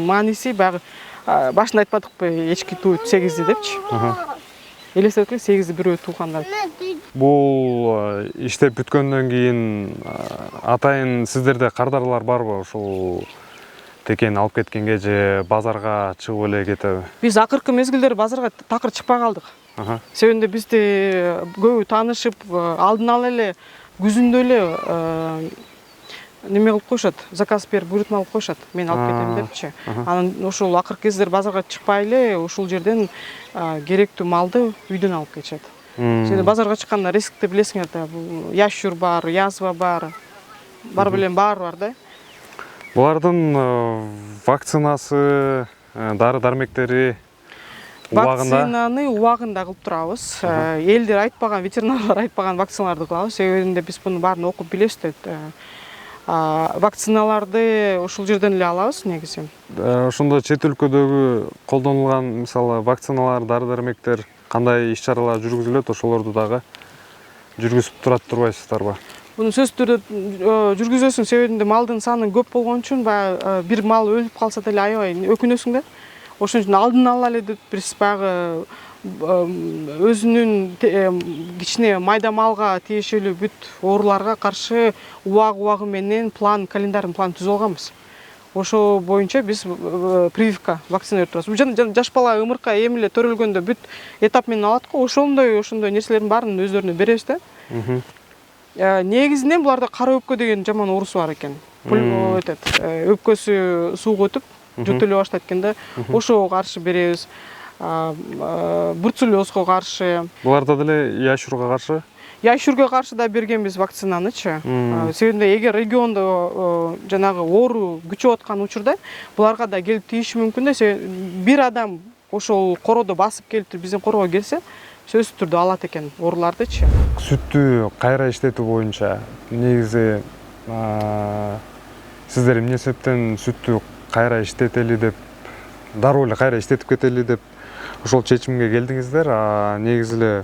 мааниси баягы башында айтпадыкпы, эчки тууйт 8 депчи. Элестетип 8 бирөө тууганда. Бул иштеп бүткөндөн кийин атайын сиздерде кардарлар барбы? Ушул текени алып кеткенге же базарга чыгып эле кетеби? Биз акыркы мезгилдер базарга такыр чыкпай калдык. Себебинде бизде көбү таанышып, алдын ала эле күзүндө эле неме кылып коюшат, заказ берип, буйрутма алып коюшат, мен алып кетем депчи. Анан ошол акыркы кездер базарга чыкпай эле ушул жерден керектүү малды үйдөн алып кетишет. Себеби базарга чыкканда рискти билесиңер да, ящур бар, язва бар, бар билен баары бар да. Булардын вакцинасы, дары-дармектери убагында? Вакцинаны убагында кылып турабыз. Элдер айтпаган, ветеринарлар айтпаган вакциналарды кылабыз. Себебинде биз буну баарын окуп билебиз да. Вакциналарды ушул жерден эле алабыз негизи. Ошондо чет өлкөдөгү колдонулган мисалы вакциналар, дары-дармектер кандай иш-чаралар жүргүзүлөт, ошолорду дагы жүргүзүп турбайсыздарбы? Буну сөзсүз түрдө жүргүзөсүң, себебинде малдын саны көп болгон үчүн баягы бир мал өлүп калса деле аябай өкүнөсүң да. Ошон үчүн алдын ала эле деп биз баягы өзүнүн кичине майда малга тиешелүү бүт ооруларга каршы убагы менен календарь план түзүп алганбыз. Ошо боюнча биз прививка вакцина берип турабыз. Жаш бала ымыркка эми эле төрөлгөндө бүт этап менен алат го, ошондой нерселердин баарын өздөрүнө беребиз да. Негизинен буларда кара өпкө деген жаман оорусу бар экен. Өпкөсү сууга өтүп, жөтөлө баштайт экен да. Ошого каршы беребиз. Бруцеллезго каршы. Буларда деле яшурга каршы? Яшурга каршы да бергенбиз вакцинанычы. Себебинде эгер региондо жанагы оору күчөп аткан учурда буларга да келип тийиши мүмкүн да. Бир адам ошол короодо басып келип биздин короого келсе, сөзсүз түрдө алат экен оорулардычы. Сүттү кайра иштетүү боюнча негизи сиздер эмне себептен сүттү кайра иштетели деп, дароо эле кайра иштетип кетели деп ошол чечимге келдиңиздер? Негизи эле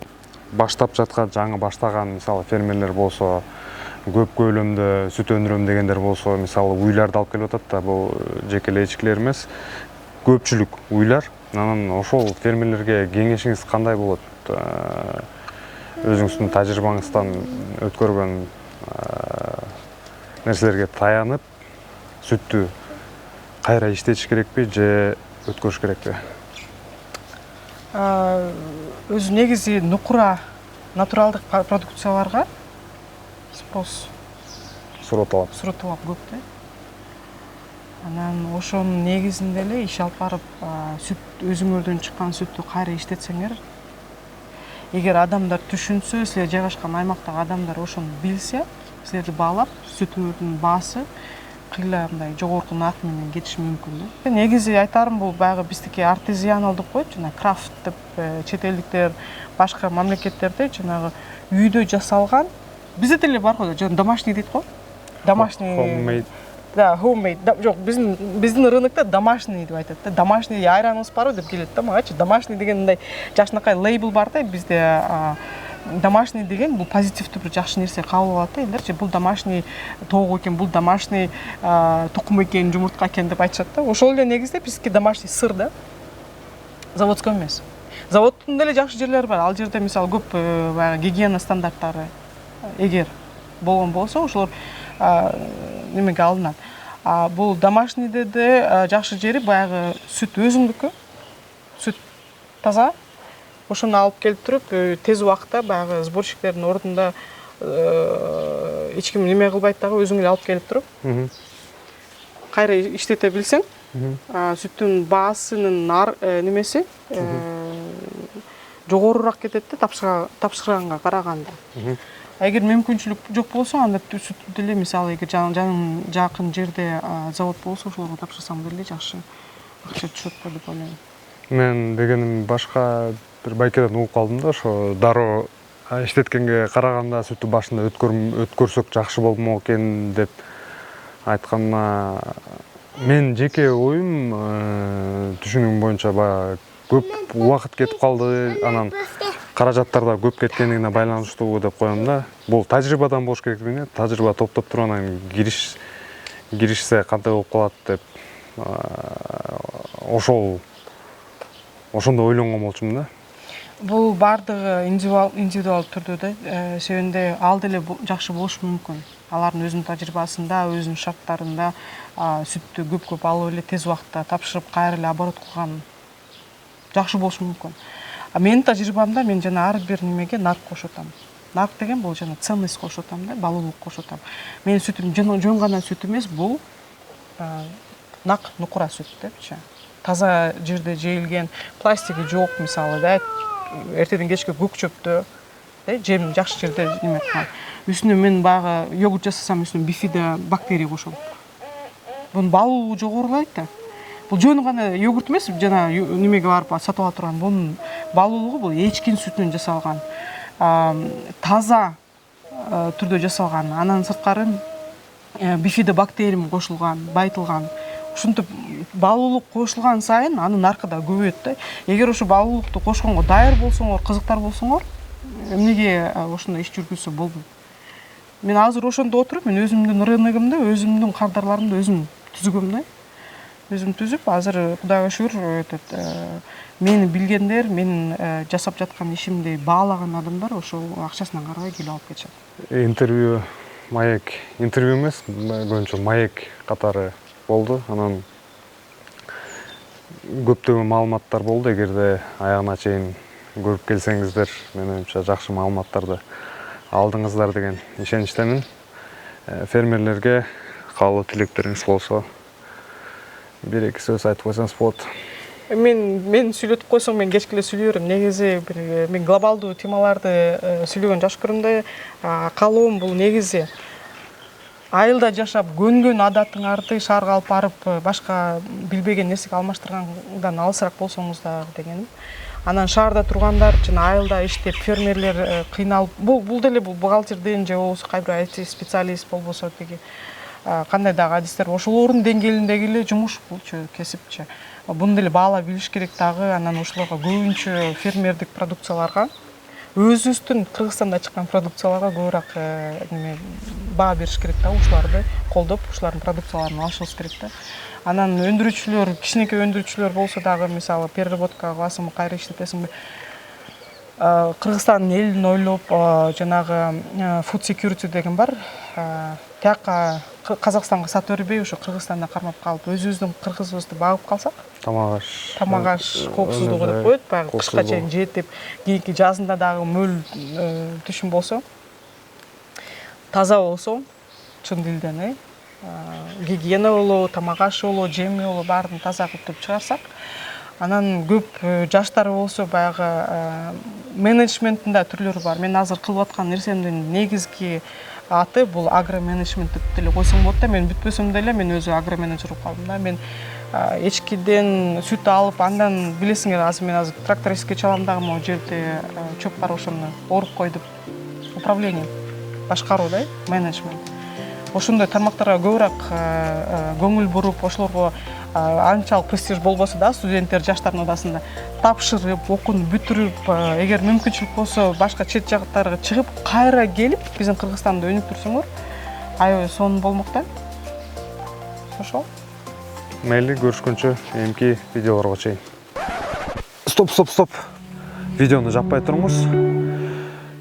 баштап жаткан, жаңы баштаган мисалы фермерлер болсо, көп көлөмдө сүт өндүрөм дегендер болсо, мисалы уйларды алып келип атат да, бул жеке эле эчкилер эмес, көпчүлүк уйлар. Анан ошол фермерлерге кеңешиңиз кандай болот? Өзүңүздүн тажрыйбаңыздан өткөргөн нерселерге таянып, сүттү кайра иштетиш керекпи же өткөрүш керекпи? Өзү негизи нукура натуралдык продукцияларга спрос суроталап көп да. Анан ошонун негизинде эле иш алып барып, сүт өзүңөрдөн чыккан сүттү кайра иштетсеңер, эгер адамдар түшүнсө, силер жайгашкан аймактагы адамдар ошону билсе, силерди баалап, сүтүңөрдүн баасы кыйла мындай жогорку нарк менен кетиши мүмкүн да. Негизи айтарым бул баягы биздики артезианал деп коет, жана крафт деп чет элдиктер башка мамлекеттерде жанагы үйдө жасалган, бизде деле бар го, жана домашний дейт го. Домашний. Homemade. Да, homemade. Жок, биздин рынокто домашний деп айтат да. Домашний айраныбыз барбы деп келет да магачы. Домашний деген мындай жакшынакай лейбл бар да бизде. Домашний деген бул позитивдүү бир жакшы нерсе кабыл алат да элдерчи. Бул домашний тоок экен, бул домашний тукум экен, жумуртка экен деп айтышат да. Ошол эле негизде биздики домашний сыр да. Заводской эмес. Заводдун деле жакшы жерлери бар. Ал жерде мисалы көп баягы гигиена стандарттары эгер болгон болсо ошолор немеге алынат. Бул домашнийде де жакшы жери баягы сүт өзүңдүкү. Сүт таза. Ошону алып келип туруп тез убакытта баягы сборщиктердин ордунда эч ким неме кылбайт дагы, өзүң эле алып келип туруп кайра иштете билсең, сүттүн баасынын немеси жогорураак кетет да тапшырганга караганда. Эгер мүмкүнчүлүк жок болсо, анда сүттү деле мисалы эгер жанын жакын жерде завод болсо, ошолорго тапшырсаң деле жакшы акча түшөт го деп ойлойм. Мен дегеним башка бир байкеден угуп калдым да, ошо дароо иштеткенге караганда сүттү башында өткөрсөк жакшы болмок экен деп айтканына мен жеке оюм түшүнүгүм боюнча баягы көп убакыт кетип калды, анан каражаттар да көп кеткендигине байланыштуу деп коем да. Бул тажрыйбадан болуш керек дейт. Тажрыйба топтоп туруп анан киришсе кандай болуп калат деп ошондо ойлонгон болчумун да. Бул бардыгы индивидуал түрдө да, себенде ал деле жакшы болушу мүмкүн. Алардын өзүнүн тажрыйбасында, өзүнүн шарттарында сүттү көп алып эле тез убакытта тапшырып, кайра эле оборот кылган жакшы болушу мүмкүн. Менин тажрыйбамда мен жана ар бир немеге нарк кошотам. Нарк деген бул жана ценность кошотам да, балуулук кошотам. Менин сүтүм жөн гана сүт эмес, бул нак нукура сүт депчи. Таза жерде жейилген, пластиги жок мисалы да, эртеден кечке көк чөптө, жем жакшы жерде неме кылган. Үстүнө мен баягы йогурт жасасам, үстүнө бифидо бактерия кошом. Бунун балуулугу жогорулайт да. Бул жөн гана йогурт эмес, жана немеге барып сатып ала турган. Бунун балуулугу бул эчкинин сүтүнөн жасалган. Таза түрдө жасалган. Анан сырткары бифидо бактерия кошулган, байтылган. Ушинтип балуулук кошулган сайын анын наркы да көбөйөт да. Эгер ошо балуулукту кошконго дайыр болсоңор, кызыктар болсоңор, эмнеге ошондой иш жүргүзсө болбойт. Мен азыр ошондо отуруп, мен өзүмдүн рыногумду, өзүмдүн кардарларымды өзүм түзгөм да. Өзүм түзүп, азыр Кудайга шүгүр, мени билгендер, менин жасап жаткан ишимди баалаган адамдар ошол акчасынан карабай келип алып кетишет. Интервью эмес, көбүнчө маек катары болду. Анан көптөгөн маалыматтар болду. Эгерде аягына чейин көрүп келсеңиздер, менин оюмча жакшы маалыматтарды алдыңыздар деген ишеничтемин. Фермерлерге каалоо тилектериңиз болсо бир-эки сөз айтып койсоңуз болот. Мен сүйлөтүп койсоң, мен кечке эле сүйлөй берем. Негизи мен глобалдуу темаларды сүйлөгөн жаш көрүмдөй каалоом бул негизи айылда жашап көнгөн адатыңарды шаарга алып барып башка билбеген нерсеге алмаштыргандан алысыраак болсоңуздар дегеним. Анан шаарда тургандар жана айылда иштеп фермерлер кыйналып, бул деле бул бухгалтерден же болбосо кайбир IT специалист болбосо деги кандай дагы адистер ошолордун деңгээлиндеги эле жумуш булчу, кесипчи. Буну деле баалап билиш керек дагы. Анан ошолорго көбүнчө фермердик продукцияларга, өзүбүздүн Кыргызстанда чыккан продукцияларга көбүрөөк неме баа бериш керек да, ушуларды колдоп, ушулардын продукцияларын алышыбыз керек да. Анан өндүрүүчүлөр, кичинекей өндүрүүчүлөр болсо дагы, мисалы переработка кыласыңбы, кайра иштетесиңби, Кыргызстандын элин ойлоп, жанагы food security деген бар. Тияка Казакстанга сатып бербей, ошо Кыргызстанда кармап калып, өзүбүздүн кыргызыбызды багып калсак, тамак-аш коопсуздугу деп коет, баягы кышка чейин жейт деп, кийинки жазында дагы мөл түшүм болсо, таза болсо, чын дилден, гигиена болобу, тамак-аш болобу, жеми болобу, баарын таза кылып чыгарсак, анан көп жаштар болсо баягы менеджменттин да түрлөрү бар. Мен азыр кылып аткан нерсемдин негизги аты бул агроменеджмент деп деле койсоң болот да. Мен бүтпөсөм деле мен өзү агроменеджер болуп калдым да. Мен эчкиден сүт алып, андан билесиңер, азыр мен трактористке чалам дагы могу жерде чөп бар, ошону оруп кой деп. Управление, башкаруу да, менеджмент. Ошондой тармактарга көбүрөөк көңүл буруп, ошолорго анчалык престиж болбосо да, студенттер жаштардын одасында тапшырып, окууну бүтүрүп, эгер мүмкүнчүлүк болсо башка чет жактарга чыгып, кайра келип биздин Кыргызстанды өнүк турсуңар, аябай сонун болмок да. Ошол. Мейли, көрүшкөнчө эмки видеолорго чейин. Стоп. Видеону жаппай туруңуз.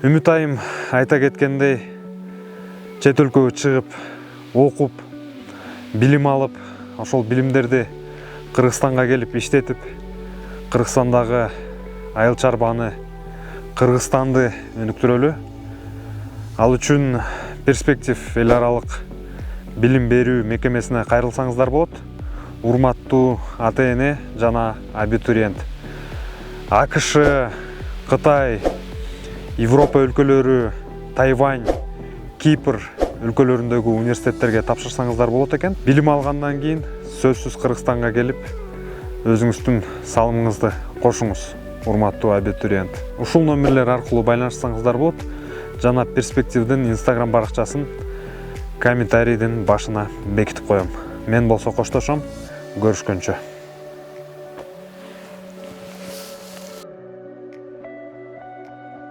Үмүт айым айта кеткендей, чет өлкөгө чыгып, окуп, билим алып, ошол билимдерди Кыргызстанга келип иштетип, Кыргызстандагы айыл чарбаны, Кыргызстанды өнүктүрөлү. Ал үчүн перспектив эл аралык билим берүү мекемесине кайрылсаңыздар болот. Урматтуу ата-эне жана абитуриент. АКШ, Кытай, Европа өлкөлөрү, Тайвань, Кипр өлкөлөрүндөгү университеттерге тапшырсаңыздар болот экен. Билим алгандан кийин сөзсүз Кыргызстанга келип, өзүңүздүн салымыңызды кошуңуз, урматтуу абитуриент. Ушул номерлер аркылуу байланышсаңыздар болот. Жана перспективдин Instagram баракчасын комментарийдин башына бекитип коем. Мен болсо коштошом. Görüşкөнчө.